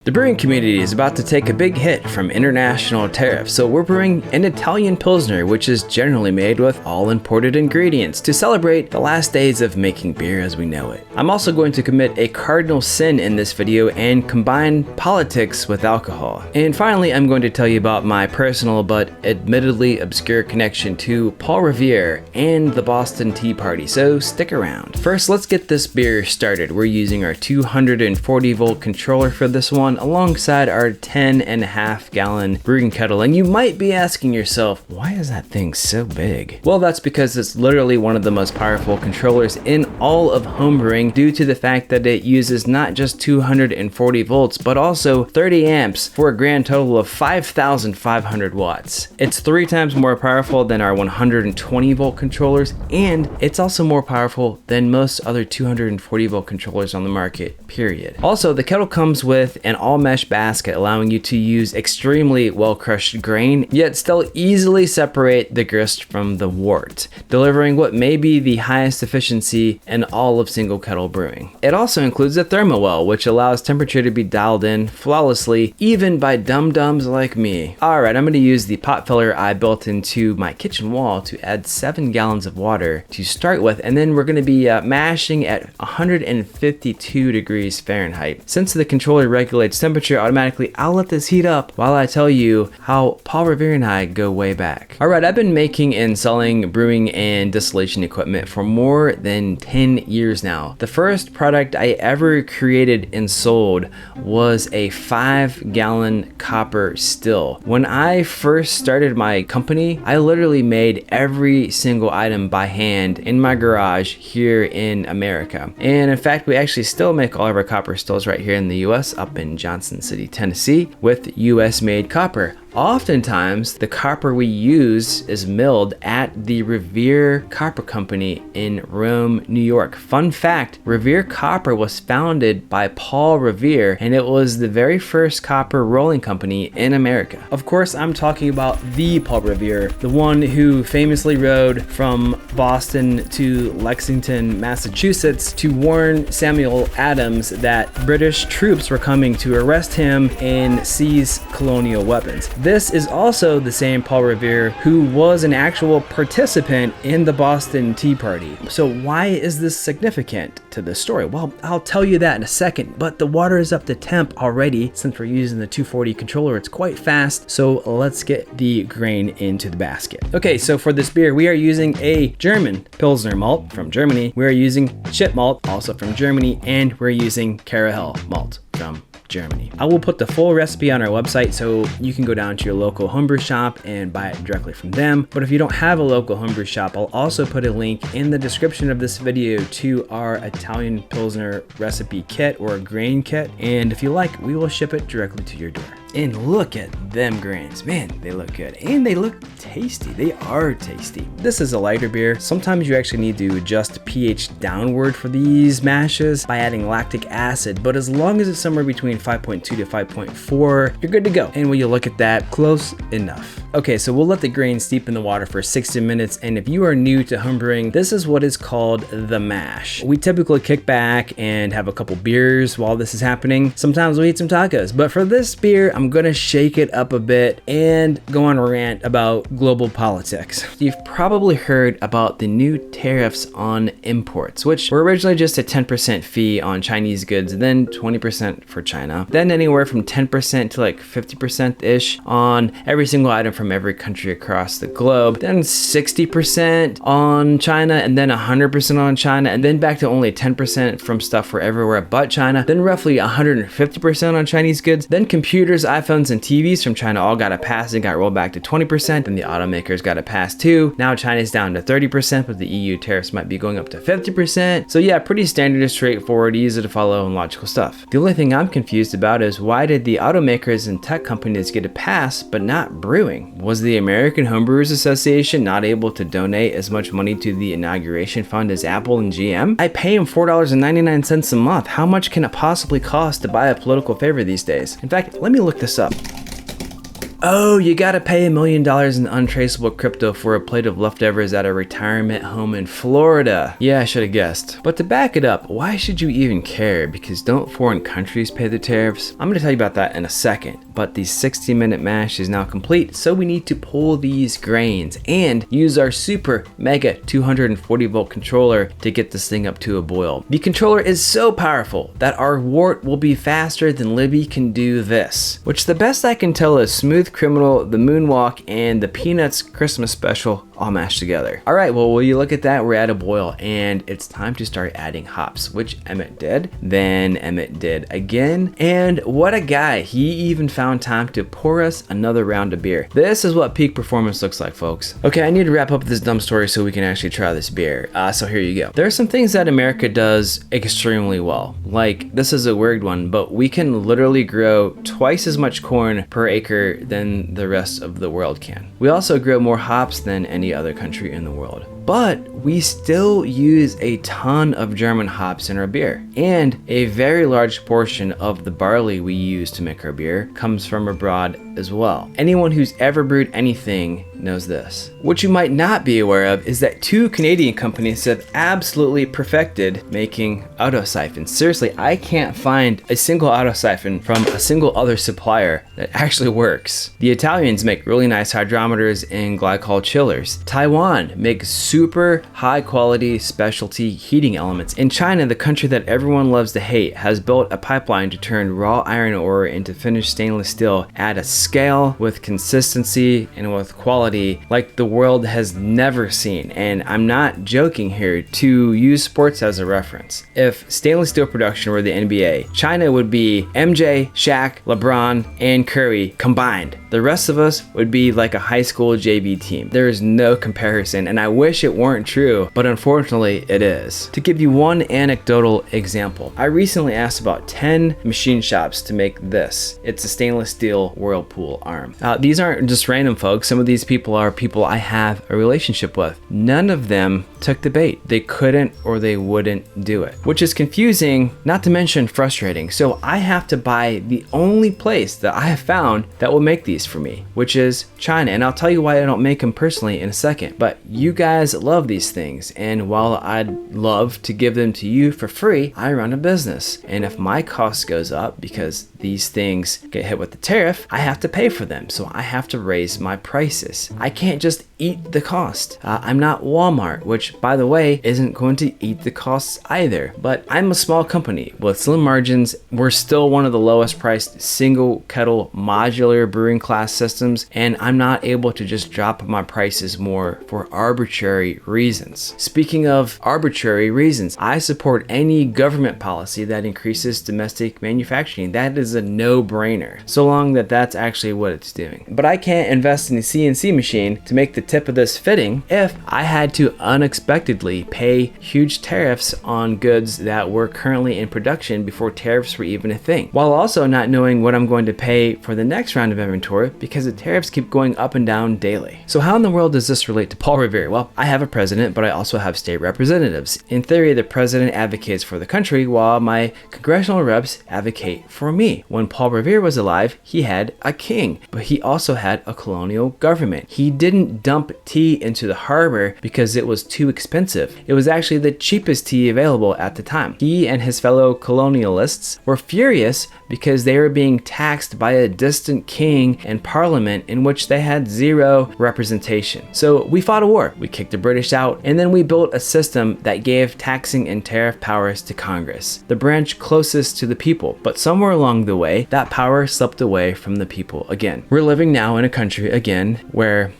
The brewing community is about to take a big hit from international tariffs, so we're brewing an Italian Pilsner, which is generally made with all imported ingredients to celebrate the last days of making beer as we know it. I'm also going to commit a cardinal sin in this video and combine politics with alcohol. And finally, I'm going to tell you about my personal but admittedly obscure connection to Paul Revere and the Boston Tea Party, so stick around. First, let's get this beer started. We're using our 240 volt controller for this one, alongside our 10.5 gallon brewing kettle. And you might be asking yourself, why is that thing so big? Well, that's because it's literally one of the most powerful controllers in all of homebrewing due to the fact that it uses not just 240 volts, but also 30 amps for a grand total of 5,500 watts. It's 3 times more powerful than our 120 volt controllers, and it's also more powerful than most other 240 volt controllers on the market, period. Also, the kettle comes with an all mesh basket, allowing you to use extremely well crushed grain, yet still easily separate the grist from the wort, delivering what may be the highest efficiency in all of single kettle brewing. It also includes a thermowell, which allows temperature to be dialed in flawlessly, even by dum-dums like me. Alright, I'm going to use the pot filler I built into my kitchen wall to add 7 gallons of water to start with, and then we're going to be mashing at 152 degrees Fahrenheit. Since the controller regulates temperature automatically, I'll let this heat up while I tell you how Paul Revere and I go way back. Alright, I've been making and selling brewing and distillation equipment for more than 10 years now. The first product I ever created and sold was a 5 gallon copper still. When I first started my company, I literally made every single item by hand in my garage here in America. And in fact, we actually still make all of our copper stills right here in the US, up in Johnson City, Tennessee, with US made copper. Oftentimes, the copper we use is milled at the Revere Copper Company in Rome, New York. Fun fact, Revere Copper was founded by Paul Revere, and it was the very first copper rolling company in America. Of course, I'm talking about the Paul Revere, the one who famously rode from Boston to Lexington, Massachusetts to warn Samuel Adams that British troops were coming to arrest him and seize colonial weapons. This is also the same Paul Revere who was an actual participant in the Boston Tea Party. So why is this significant to this story? Well, I'll tell you that in a second, but the water is up to temp already. Since we're using the 240 controller, it's quite fast. So let's get the grain into the basket. Okay, so for this beer, we are using a German Pilsner malt from Germany. We are using chip malt, also from Germany, and we're using Kettle malt from Germany. I will put the full recipe on our website so you can go down to your local homebrew shop and buy it directly from them. But if you don't have a local homebrew shop, I'll also put a link in the description of this video to our Italian Pilsner recipe kit or grain kit. And if you like, we will ship it directly to your door. And look at them grains. Man, they look good. And they look tasty. They are tasty. This is a lighter beer. Sometimes you actually need to adjust pH downward for these mashes by adding lactic acid. But as long as it's somewhere between 5.2 to 5.4, you're good to go. And when you look at that, close enough. Okay, so we'll let the grain steep in the water for 60 minutes. And if you are new to homebrewing, this is what is called the mash. We typically kick back and have a couple beers while this is happening. Sometimes we eat some tacos. But for this beer, I'm gonna shake it up a bit and go on a rant about global politics. You've probably heard about the new tariffs on imports, which were originally just a 10% fee on Chinese goods, then 20% for China, then anywhere from 10% to like 50%-ish on every single item from every country across the globe, then 60% on China, and then 100% on China, and then back to only 10% from stuff for everywhere but China, then roughly 150% on Chinese goods, then computers, iPhones, and TVs from China all got a pass and got rolled back to 20%, then the automakers got a pass too. Now China's down to 30%, but the EU tariffs might be going up to 50%. So yeah, pretty standard, straightforward, easy to follow, and logical stuff. The only thing I'm confused about is why did the automakers and tech companies get a pass, but not brewing? Was the American Homebrewers Association not able to donate as much money to the inauguration fund as Apple and GM? I pay them $4.99 a month. How much can it possibly cost to buy a political favor these days? In fact, let me look this up. oh, you gotta pay $1 million in untraceable crypto for a plate of leftovers at a retirement home in Florida. Yeah, I should have guessed. But to back it up, why should you even care? Because don't foreign countries pay the tariffs? I'm gonna tell you about that in a second. But the 60-minute mash is now complete, so we need to pull these grains and use our super mega 240 volt controller to get this thing up to a boil. The controller is so powerful that our wort will be faster than Libby can do this, which the best I can tell is Smooth Criminal, the Moonwalk, and the Peanuts Christmas Special all mashed together. All right, well, will you look at that? We're at a boil and it's time to start adding hops, which Emmett did. Then Emmett did again. And what a guy. He even found time to pour us another round of beer. This is what peak performance looks like, folks. Okay, I need to wrap up this dumb story so we can actually try this beer. So here you go. There are some things that America does extremely well. Like, this is a weird one, but we can literally grow twice as much corn per acre than the rest of the world can. We also grow more hops than any other country in the world. But we still use a ton of German hops in our beer. And a very large portion of the barley we use to make our beer comes from abroad as well. Anyone who's ever brewed anything knows this. What you might not be aware of is that 2 Canadian companies have absolutely perfected making autosiphons. Seriously, I can't find a single autosiphon from a single other supplier that actually works. The Italians make really nice hydrometers and glycol chillers. Taiwan makes super high quality specialty heating elements. In China, the country that everyone loves to hate, has built a pipeline to turn raw iron ore into finished stainless steel at a scale with consistency and with quality like the world has never seen. And I'm not joking here. To use sports as a reference, if stainless steel production were the NBA, China would be MJ, Shaq, LeBron, and Curry combined. The rest of us would be like a high school JV team. There is no comparison, and I wish it weren't true, but unfortunately it is. To give you one anecdotal example, I recently asked about 10 machine shops to make this. It's a stainless steel Whirlpool arm. These aren't just random folks. Some of these people are people I have a relationship with. None of them took the bait. They couldn't or they wouldn't do it, which is confusing, not to mention frustrating. So I have to buy the only place that I have found that will make these for me, which is China. And I'll tell you why I don't make them personally in a second. But you guys love these things, and while I'd love to give them to you for free, I run a business. And if my cost goes up because these things get hit with the tariff, I have to pay for them. So I have to raise my prices. I can't just eat the cost. I'm not Walmart, which by the way isn't going to eat the costs either. But I'm a small company with slim margins. We're still one of the lowest priced single kettle modular brewing class systems, and I'm not able to just drop my prices more for arbitrary reasons. Speaking of arbitrary reasons, I support any government policy that increases domestic manufacturing. That is a no-brainer, so long that that's actually what it's doing. But I can't invest in a CNC machine to make the tip of this fitting if I had to unexpectedly pay huge tariffs on goods that were currently in production before tariffs were even a thing, while also not knowing what I'm going to pay for the next round of inventory because the tariffs keep going up and down daily. So how in the world does this relate to Paul Revere? Well, I have a president, but I also have state representatives. In theory, the president advocates for the country while my congressional reps advocate for me. When Paul Revere was alive, he had a king, but he also had a colonial government. He didn't dump tea into the harbor because it was too expensive. It was actually the cheapest tea available at the time. He and his fellow colonialists were furious because they were being taxed by a distant king and parliament in which they had zero representation. So we fought a war, we kicked the British out, and then we built a system that gave taxing and tariff powers to Congress, the branch closest to the people. But somewhere along the way, that power slipped away from the people again. We're living now in a country again where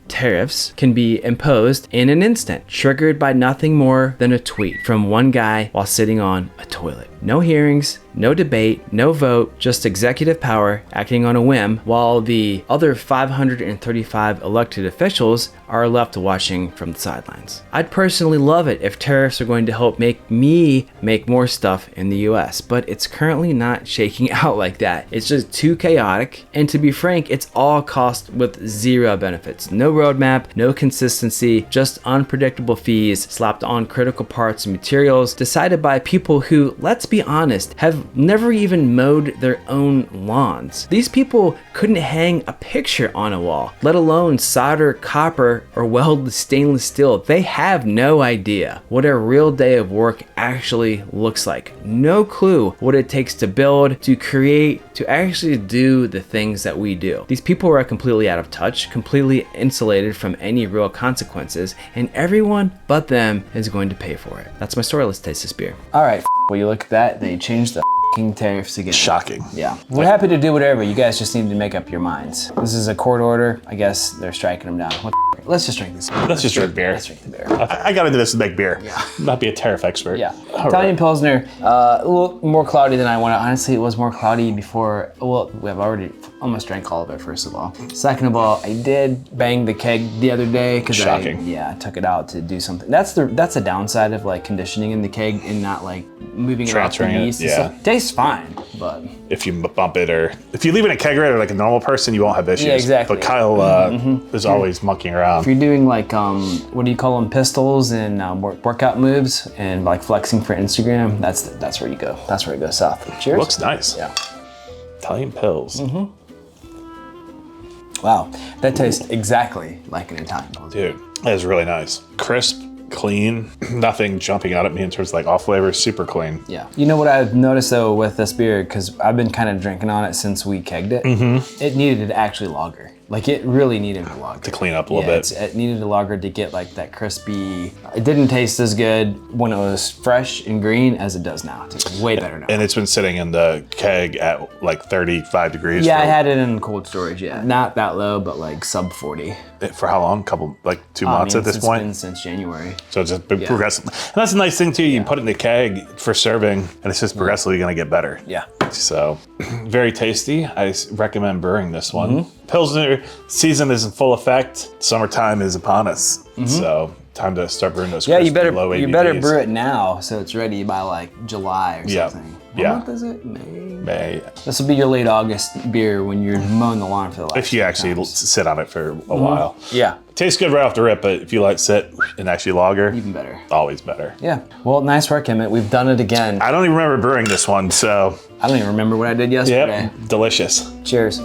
tariffs can be imposed in an instant, triggered by nothing more than a tweet from one guy while sitting on a toilet. No hearings, no debate, no vote, just executive power acting on a whim, while the other 535 elected officials are left watching from the sidelines. I'd personally love it if tariffs are going to help make me make more stuff in the US, but it's currently not shaking out like that. It's just too chaotic, and to be frank, it's all cost with zero benefits. No roadmap, no consistency, just unpredictable fees slapped on critical parts and materials decided by people who, let's be honest, have never even mowed their own lawns. These people couldn't hang a picture on a wall, let alone solder copper or weld stainless steel. They have no idea what a real day of work actually looks like. No clue what it takes to build, to create, to actually do the things that we do. These people are completely out of touch, completely insulated from any real consequences, and everyone but them is going to pay for it. That's my story. Let's taste this beer. All right, well, you look at that, they changed the tariffs again. Shocking. Yeah. We're happy to do whatever. You guys just need to make up your minds. This is a court order. I guess they're striking them down. What the Let's just drink this beer. Let's just drink beer. Let's drink the beer. I got into this to make beer. Yeah. Not be a tariff expert. Yeah. All Italian right. Pilsner, a little more cloudy than I wanted. Honestly, it was more cloudy before. Well, we have already almost drank all of it, first of all. Second of all, I did bang the keg the other day because I took it out to do something. That's a downside of like conditioning in the keg and not like moving it off the yeast. Yeah. Tastes fine, but if you bump it or if you leave it in a kegerator like a normal person, you won't have issues. Yeah, exactly. But Kyle is always monkeying around. if you're doing like what do you call them, pistols and workout moves and like flexing for Instagram, that's where you go. That's where it goes south. Cheers. Looks nice. Yeah. Italian Pils. Wow, that tastes exactly like an Italian Pilsner. Dude, that is really nice. Crisp, clean, nothing jumping out at me in terms of like off flavor, super clean. Yeah. You know what I've noticed though with this beer, because I've been kind of drinking on it since we kegged it, it needed to actually lager. Like it really needed a lager. To clean up a little bit. It needed a lager to get like that crispy. It didn't taste as good when it was fresh and green as it does now. It tastes way better now. And it's been sitting in the keg at like 35 degrees. Yeah, I had it in cold storage, yeah. Not that low, but like sub 40. For how long? Like 2 months at this point? It's been since January. So it's just been progressive. And that's a nice thing too. You put it in the keg for serving and it's just progressively gonna get better. Yeah. So very tasty. I recommend brewing this one. Pilsner season is in full effect. Summertime is upon us. So time to start brewing those Yeah, you low better ABVs. brew it now so it's ready by like July or something. What Yeah. month is it? May. This will be your late August beer when you're mowing the lawn for the last If you actually times. sit on it for a while. Yeah, Tastes good right off the rip, but if you let it sit and actually lager, even better. always better. Yeah. Well, nice work, Emmett. We've done it again. I don't even remember brewing this one, so I don't even remember what I did yesterday. yep, delicious. Cheers.